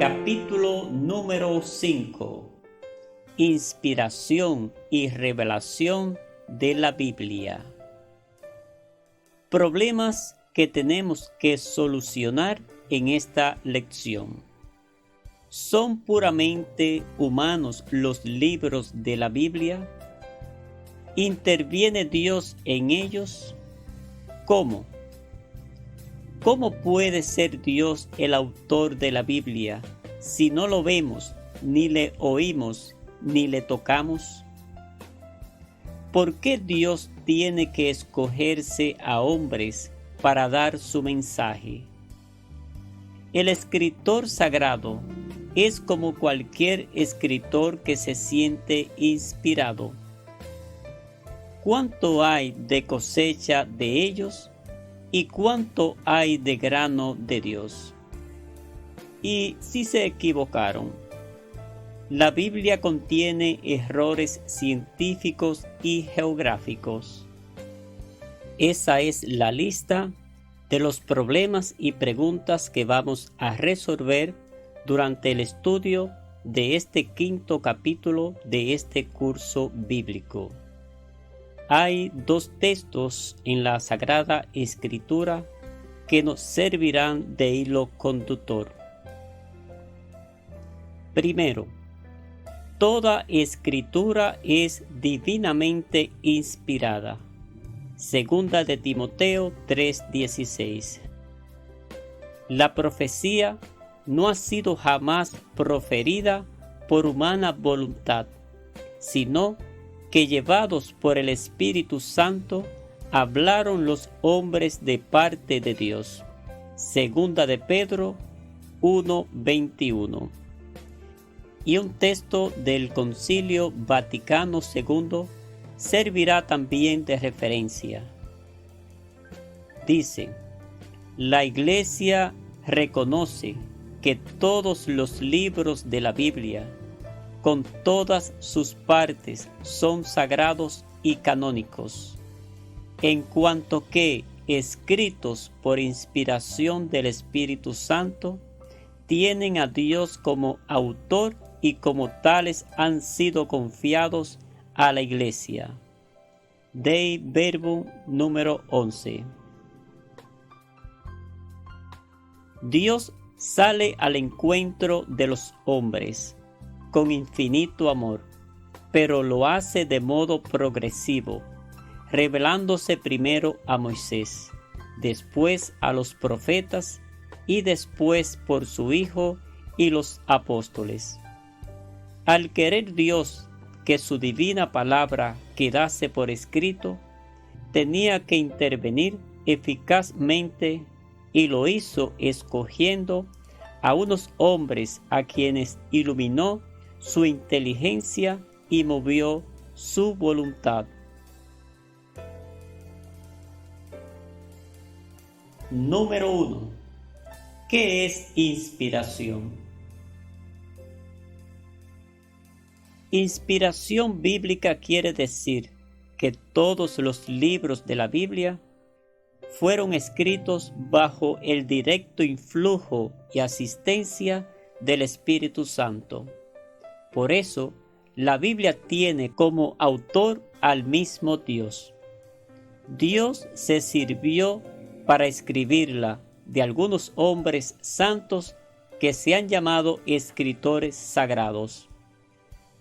Capítulo número 5. Inspiración y revelación de la Biblia. Problemas que tenemos que solucionar en esta lección. ¿Son puramente humanos los libros de la Biblia? ¿Interviene Dios en ellos? ¿Cómo? ¿Cómo puede ser Dios el autor de la Biblia si no lo vemos, ni le oímos, ni le tocamos? ¿Por qué Dios tiene que escogerse a hombres para dar su mensaje? El escritor sagrado es como cualquier escritor que se siente inspirado. ¿Cuánto hay de cosecha de ellos? ¿Y cuánto hay de grano de Dios? Y si se equivocaron, la Biblia contiene errores científicos y geográficos. Esa es la lista de los problemas y preguntas que vamos a resolver durante el estudio de este quinto capítulo de este curso bíblico. Hay dos textos en la Sagrada Escritura que nos servirán de hilo conductor. Primero, toda escritura es divinamente inspirada. Segunda de Timoteo 3:16. La profecía no ha sido jamás proferida por humana voluntad, sino que llevados por el Espíritu Santo, hablaron los hombres de parte de Dios. Segunda de Pedro 1:21. Y un texto del Concilio Vaticano II servirá también de referencia. Dice: la Iglesia reconoce que todos los libros de la Biblia, con todas sus partes, son sagrados y canónicos, en cuanto que, escritos por inspiración del Espíritu Santo, tienen a Dios como autor y como tales han sido confiados a la Iglesia. Dei Verbum número 11. Dios sale al encuentro de los hombres con infinito amor, pero lo hace de modo progresivo, revelándose primero a Moisés, después a los profetas y después por su Hijo y los apóstoles. Al querer Dios que su divina palabra quedase por escrito, tenía que intervenir eficazmente y lo hizo escogiendo a unos hombres a quienes iluminó su inteligencia y movió su voluntad. Número 1. ¿Qué es inspiración? Inspiración bíblica quiere decir que todos los libros de la Biblia fueron escritos bajo el directo influjo y asistencia del Espíritu Santo. Por eso, la Biblia tiene como autor al mismo Dios. Dios se sirvió para escribirla de algunos hombres santos que se han llamado escritores sagrados.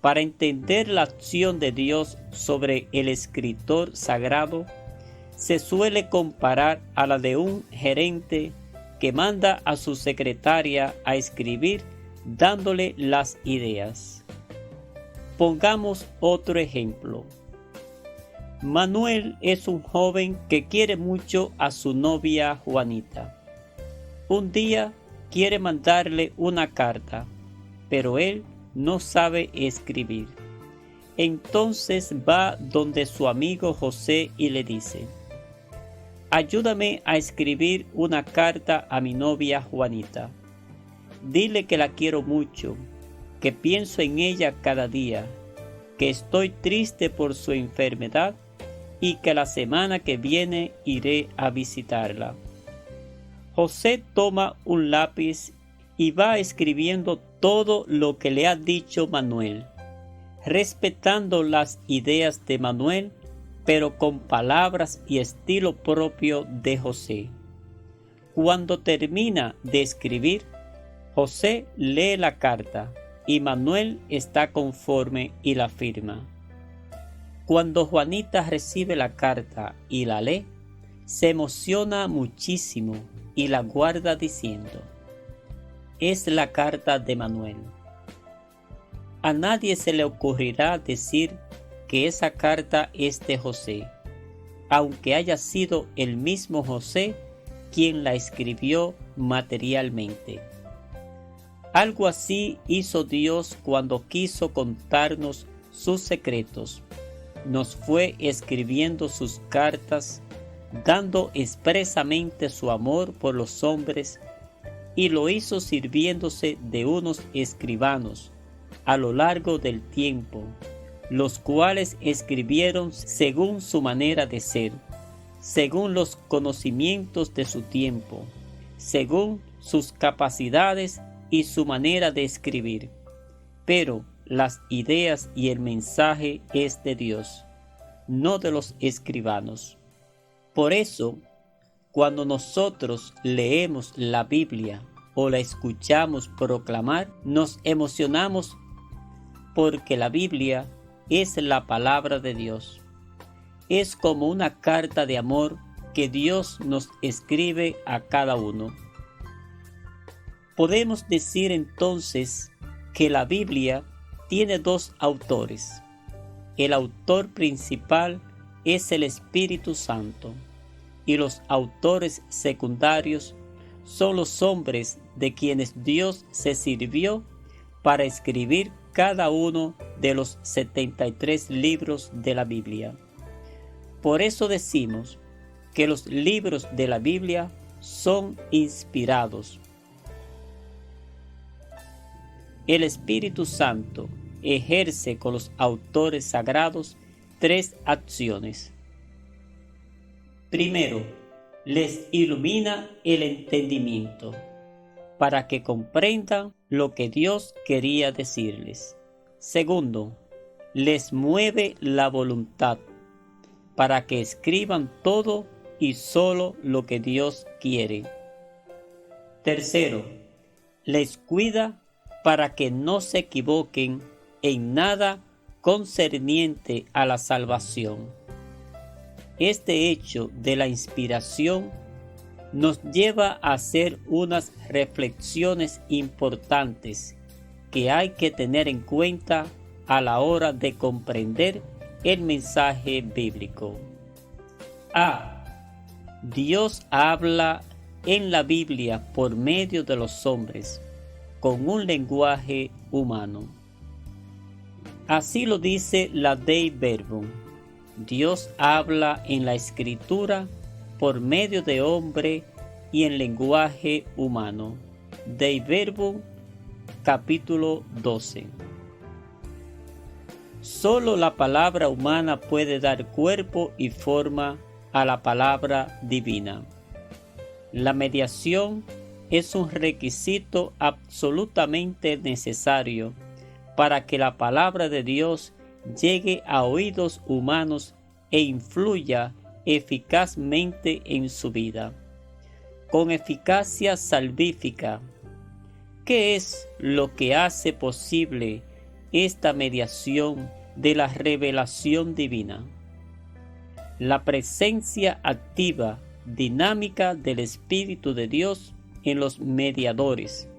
Para entender la acción de Dios sobre el escritor sagrado, se suele comparar a la de un gerente que manda a su secretaria a escribir dándole las ideas. Pongamos otro ejemplo. Manuel es un joven que quiere mucho a su novia Juanita. Un día quiere mandarle una carta, pero él no sabe escribir. Entonces va donde su amigo José y le dice: ayúdame a escribir una carta a mi novia Juanita. Dile que la quiero mucho, que pienso en ella cada día, que estoy triste por su enfermedad y que la semana que viene iré a visitarla. José toma un lápiz y va escribiendo todo lo que le ha dicho Manuel, respetando las ideas de Manuel, pero con palabras y estilo propio de José. Cuando termina de escribir, José lee la carta y Manuel está conforme y la firma. Cuando Juanita recibe la carta y la lee, se emociona muchísimo y la guarda diciendo: es la carta de Manuel. A nadie se le ocurrirá decir que esa carta es de José, aunque haya sido el mismo José quien la escribió materialmente. Algo así hizo Dios cuando quiso contarnos sus secretos. Nos fue escribiendo sus cartas, dando expresamente su amor por los hombres, y lo hizo sirviéndose de unos escribanos a lo largo del tiempo, los cuales escribieron según su manera de ser, según los conocimientos de su tiempo, según sus capacidades y su manera de escribir. Pero las ideas y el mensaje es de Dios, no de los escribanos. Por eso, cuando nosotros leemos la Biblia o la escuchamos proclamar, nos emocionamos porque la Biblia es la palabra de Dios. Es como una carta de amor que Dios nos escribe a cada uno. Podemos decir entonces que la Biblia tiene dos autores. El autor principal es el Espíritu Santo y los autores secundarios son los hombres de quienes Dios se sirvió para escribir cada uno de los 73 libros de la Biblia. Por eso decimos que los libros de la Biblia son inspirados. El Espíritu Santo ejerce con los autores sagrados tres acciones. Primero, les ilumina el entendimiento para que comprendan lo que Dios quería decirles. Segundo, les mueve la voluntad para que escriban todo y solo lo que Dios quiere. Tercero, les cuida para que no se equivoquen en nada concerniente a la salvación. Este hecho de la inspiración nos lleva a hacer unas reflexiones importantes que hay que tener en cuenta a la hora de comprender el mensaje bíblico. A. Dios habla en la Biblia por medio de los hombres, con un lenguaje humano. Así lo dice la Dei Verbum. Dios habla en la Escritura por medio de hombre y en lenguaje humano. Dei Verbum, capítulo 12. Solo la palabra humana puede dar cuerpo y forma a la palabra divina. La mediación es un requisito absolutamente necesario para que la palabra de Dios llegue a oídos humanos e influya eficazmente en su vida, con eficacia salvífica. ¿Qué es lo que hace posible esta mediación de la revelación divina? La presencia activa, dinámica del Espíritu de Dios en los mediadores.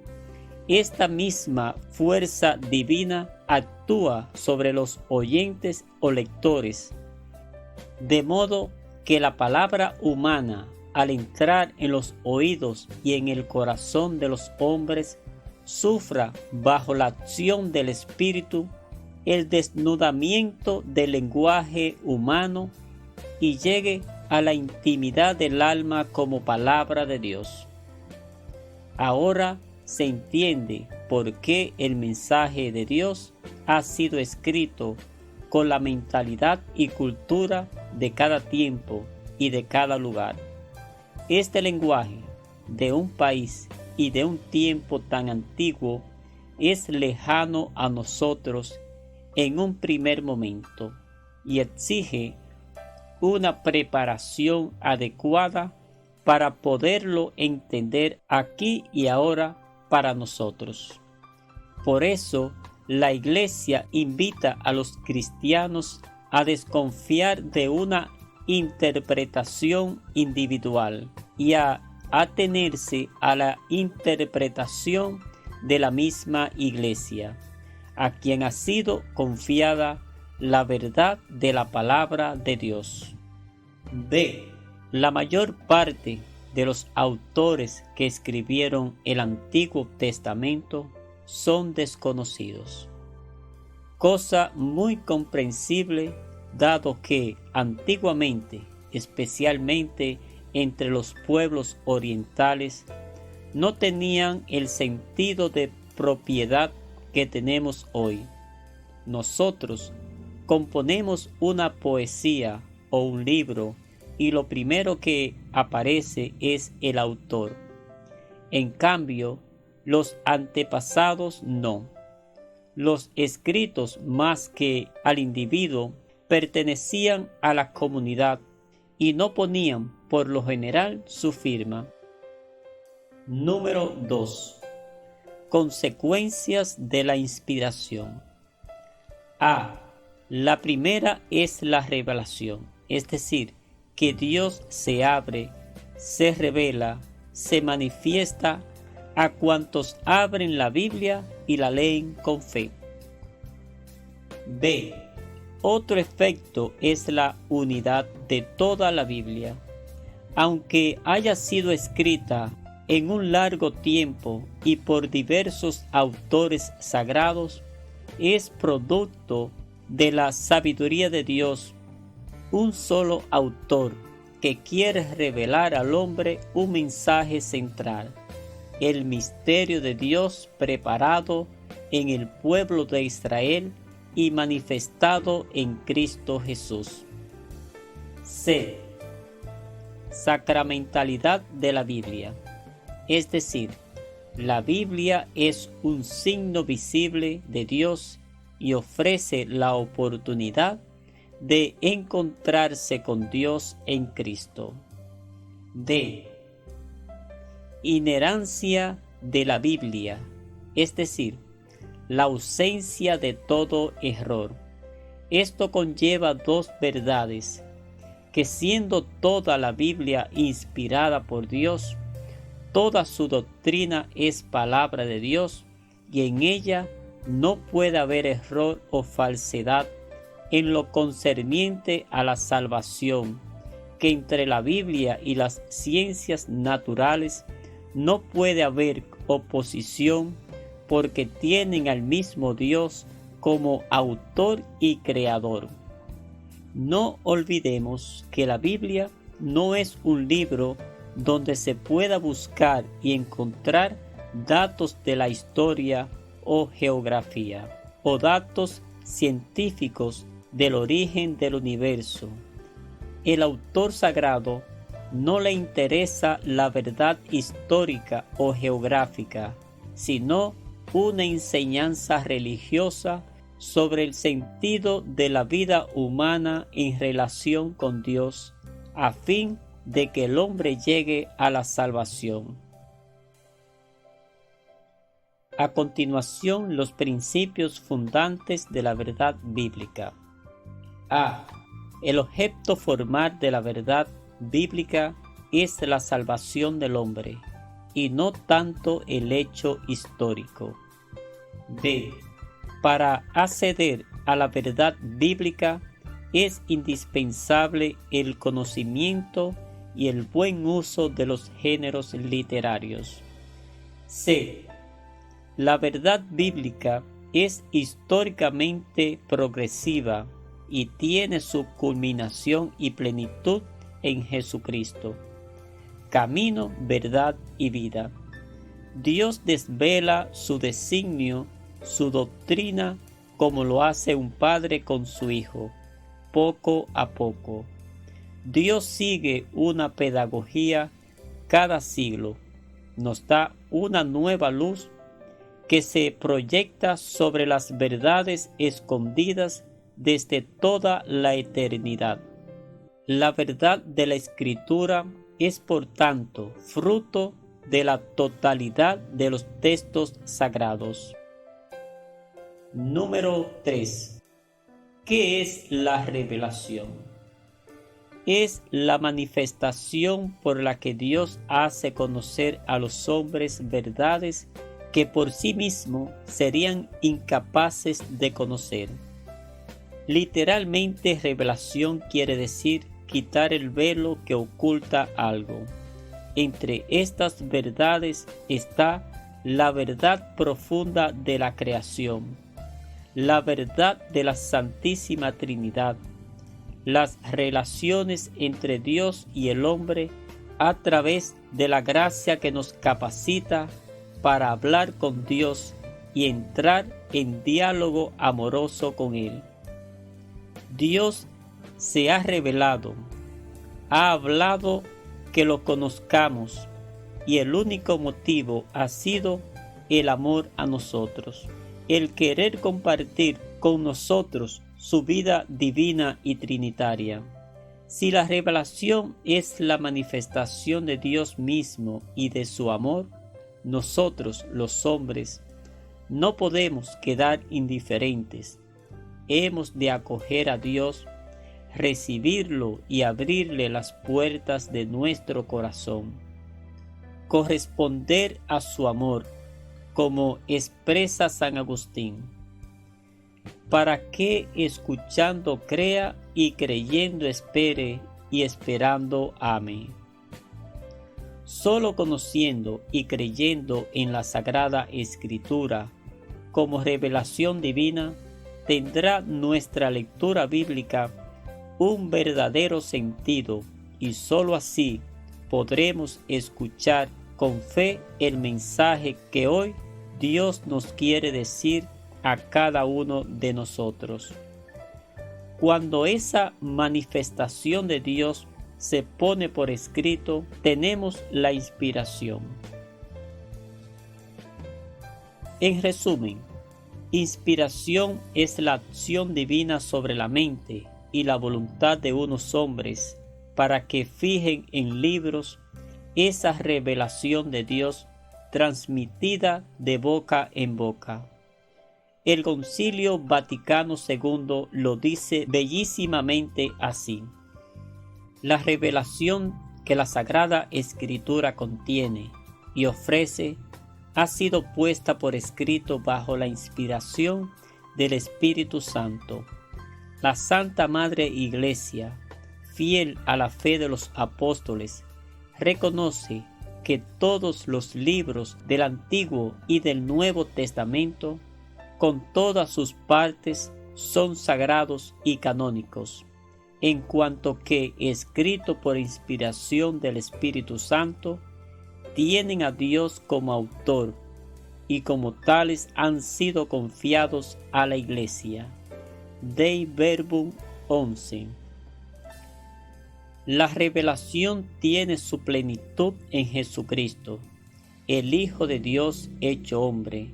Esta misma fuerza divina actúa sobre los oyentes o lectores, de modo que la palabra humana, al entrar en los oídos y en el corazón de los hombres, sufra bajo la acción del Espíritu el desnudamiento del lenguaje humano y llegue a la intimidad del alma como palabra de Dios. Ahora se entiende por qué el mensaje de Dios ha sido escrito con la mentalidad y cultura de cada tiempo y de cada lugar. Este lenguaje de un país y de un tiempo tan antiguo es lejano a nosotros en un primer momento y exige una preparación adecuada para poderlo entender aquí y ahora para nosotros. Por eso, la Iglesia invita a los cristianos a desconfiar de una interpretación individual y a atenerse a la interpretación de la misma Iglesia, a quien ha sido confiada la verdad de la palabra de Dios. B. La mayor parte de los autores que escribieron el Antiguo Testamento son desconocidos, cosa muy comprensible dado que antiguamente, especialmente entre los pueblos orientales, no tenían el sentido de propiedad que tenemos hoy. Nosotros componemos una poesía o un libro y lo primero que aparece es el autor. En cambio, los antepasados no. Los escritos, más que al individuo, pertenecían a la comunidad y no ponían por lo general su firma. Número 2. Consecuencias de la inspiración. A. La primera es la revelación, es decir, que Dios se abre, se revela, se manifiesta a cuantos abren la Biblia y la leen con fe. B. Otro efecto es la unidad de toda la Biblia. Aunque haya sido escrita en un largo tiempo y por diversos autores sagrados, es producto de la sabiduría de Dios, un solo autor que quiere revelar al hombre un mensaje central, el misterio de Dios preparado en el pueblo de Israel y manifestado en Cristo Jesús. C. Sacramentalidad de la Biblia, es decir, la Biblia es un signo visible de Dios y ofrece la oportunidad de encontrarse con Dios en Cristo. D. Inherancia de la Biblia, es decir, la ausencia de todo error. Esto conlleva dos verdades, que siendo toda la Biblia inspirada por Dios, toda su doctrina es palabra de Dios y en ella no puede haber error o falsedad en lo concerniente a la salvación, que entre la Biblia y las ciencias naturales no puede haber oposición porque tienen al mismo Dios como autor y creador. No olvidemos que la Biblia no es un libro donde se pueda buscar y encontrar datos de la historia o geografía, o datos científicos del origen del universo. El autor sagrado no le interesa la verdad histórica o geográfica, sino una enseñanza religiosa sobre el sentido de la vida humana en relación con Dios, a fin de que el hombre llegue a la salvación. A continuación, los principios fundantes de la verdad bíblica. A. El objeto formal de la verdad bíblica es la salvación del hombre, y no tanto el hecho histórico. B. Para acceder a la verdad bíblica es indispensable el conocimiento y el buen uso de los géneros literarios. C. La verdad bíblica es históricamente progresiva y tiene su culminación y plenitud en Jesucristo, camino, verdad y vida. Dios desvela su designio, su doctrina, como lo hace un padre con su hijo, poco a poco. Dios sigue una pedagogía cada siglo, nos da una nueva luz que se proyecta sobre las verdades escondidas desde toda la eternidad. La verdad de la Escritura es, por tanto, fruto de la totalidad de los textos sagrados. Número 3. ¿Qué es la revelación? Es la manifestación por la que Dios hace conocer a los hombres verdades que por sí mismos serían incapaces de conocer. Literalmente, revelación quiere decir quitar el velo que oculta algo. Entre estas verdades está la verdad profunda de la creación, la verdad de la Santísima Trinidad, las relaciones entre Dios y el hombre a través de la gracia que nos capacita para hablar con Dios y entrar en diálogo amoroso con Él. Dios se ha revelado, ha hablado que lo conozcamos, y el único motivo ha sido el amor a nosotros, el querer compartir con nosotros su vida divina y trinitaria. Si la revelación es la manifestación de Dios mismo y de su amor, nosotros, los hombres, no podemos quedar indiferentes. Hemos de acoger a Dios, recibirlo y abrirle las puertas de nuestro corazón. Corresponder a su amor, como expresa San Agustín, para que escuchando crea y creyendo espere y esperando ame. Solo conociendo y creyendo en la Sagrada Escritura como revelación divina, tendrá nuestra lectura bíblica un verdadero sentido, y sólo así podremos escuchar con fe el mensaje que hoy Dios nos quiere decir a cada uno de nosotros. Cuando esa manifestación de Dios se pone por escrito, tenemos la inspiración. En resumen, inspiración es la acción divina sobre la mente y la voluntad de unos hombres para que fijen en libros esa revelación de Dios transmitida de boca en boca. El Concilio Vaticano II lo dice bellísimamente así: la revelación que la Sagrada Escritura contiene y ofrece ha sido puesta por escrito bajo la inspiración del Espíritu Santo. La Santa Madre Iglesia, fiel a la fe de los apóstoles, reconoce que todos los libros del Antiguo y del Nuevo Testamento, con todas sus partes, son sagrados y canónicos, en cuanto que, escrito por inspiración del Espíritu Santo, tienen a Dios como autor y como tales han sido confiados a la Iglesia. Dei Verbum 11. La revelación tiene su plenitud en Jesucristo, el Hijo de Dios hecho hombre,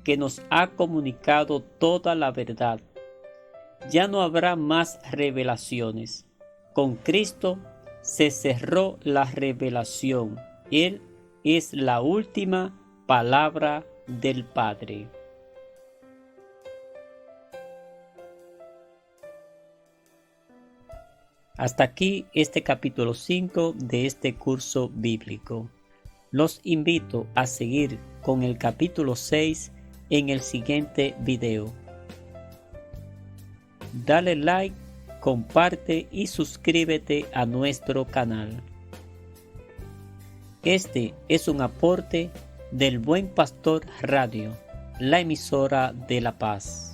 que nos ha comunicado toda la verdad. Ya no habrá más revelaciones. Con Cristo se cerró la revelación. Él es la última palabra del Padre. Hasta aquí este capítulo 5 de este curso bíblico. Los invito a seguir con el capítulo 6 en el siguiente video. Dale like, comparte y suscríbete a nuestro canal. Este es un aporte del Buen Pastor Radio, la emisora de la paz.